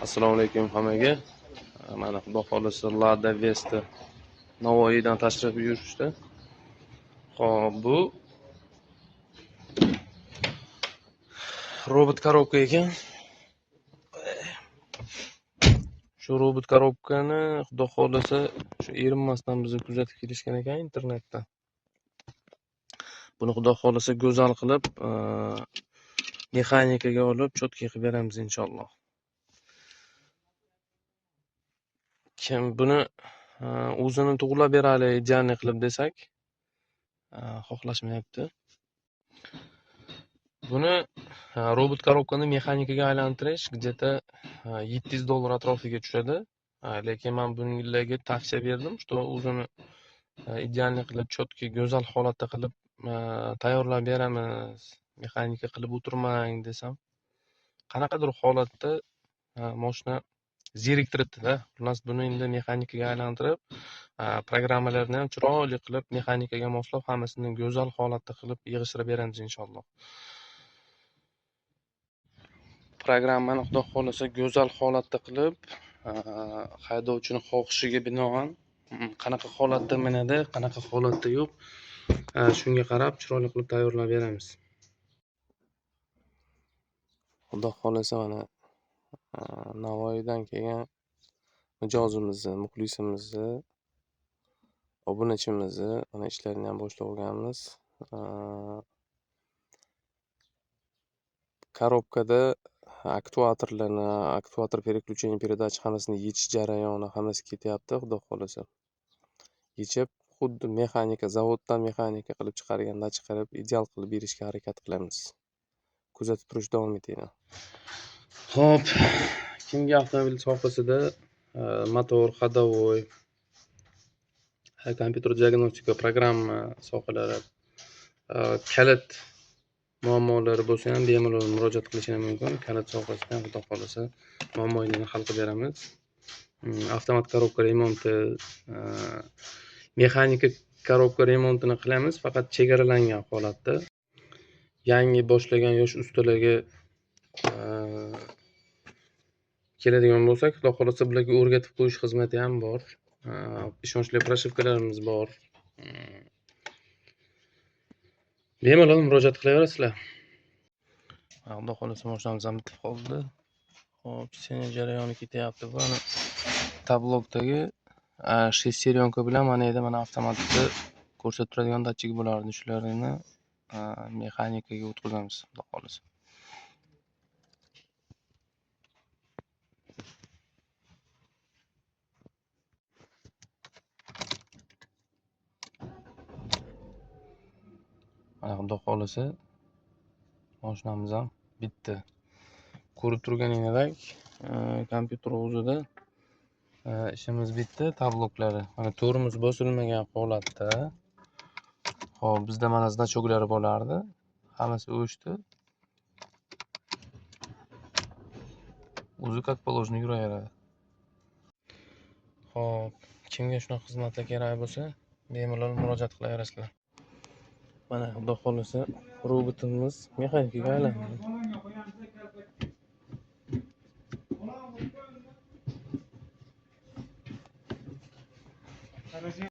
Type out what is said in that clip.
Assalomu alaykum hammaga. Mana xudo xolisa Lada Vesta Navoiydan tashrif buyurishdi. Xo'p, bu robot korobka ekan. Shu robot korobkani xudo xolisa shu erinmasdan bizni kuzatib kelishgan ekan internetda. Buni xudo xolisa go'zal qilib, mexanikaga olib, cho'tka qilib beramiz inshaalloh. Kim buni o'zini tug'ilab berali idealniy qilib desak, xohlashmayapti. Buni robot korobkani mexanikaga aylantirish где-то $700 atrofiga tushadi. Lekin men bunga tavsiya berdim, что o'zini idealniy qilib, cho'tka go'zal holatda qilib tayyorlab beramiz. Mexanika qilib o'tirmang desam, qanaqadir holatda mashina zeriktiribdi-da. Xullas buni endi mexanikaga aylantirib, programmalarni ham chiroyli qilib mexanikaga moslab, hammasini go'zal holatda qilib yig'ishtirib beramiz inshaalloh. Programmani xudo xolisa go'zal holatda qilib, haydovchini xohishiga binoan qanaqa holatda minadi, qanaqa holatda yo'q, shunga qarab chiroyli qilib tayyorlab beramiz. Xudo xolisa mana Navoiydan kelgan mijozimizni, muxlisimizni, obunachimizni mana ishlarini ham boshlab olganmiz. Korobkada aktuator переключение передач hammasini yechish jarayoni hammasi ketyapti, xudo xolisa. Yechib, xuddi mexanika, zavoddan mexanika qilib chiqarganda chiqarib, ideal qilib berishga harakat qilamiz. Kuzatib turishda davom etinglar. Xo'p, kimga avtomobil sohasida motor, ходовой, kompyuter diagnostika, programma sohalari, kalit muammolari bo'lsa ham bemalol murojaat qilishinglar mumkin. Kalit sohasida xudo xolisa muammoinglarni hal qilib beramiz. Avtomat korobka remonti, mexanika korobka remontini qilamiz, faqat chegaralangan holatda. Yangi boshlagan yosh ustalarga keladigan bo'lsak, xudo xolisa bularga o'rgatib qo'yish xizmati ham bor. Ishonchli proshevkalarimiz bor. Bemalol murojaat qilaverasizlar. Xudo xolisa mashinamiz ham bitib qoldi. Xo'p, seni jarayoni ketyapti. Buni tablokdagi shesтерёнка bilan mana endi mana avtomatda ko'rsatib turadigan datchik bo'lardi. Shularni mexanikaga o'tkazamiz, xudo xolisa. Mana xudo xolisa mashinamiz ham bitdi. Ko'rib turganingdek, kompyuter o'zida ishimiz bitdi. Tabloklari mana tormoz bosilmagan holatda. Xo'p, bizda mana znachoklari bo'lardi. Hammasi o'chdi. O'zi как положено yuraveradi. Xo'p, kimga shunaqa xizmatlar kerak bo'lsa, bemalol murojaat qilaverasizlar. Mana xudo xolisa robotimiz mexanikaga aylandi.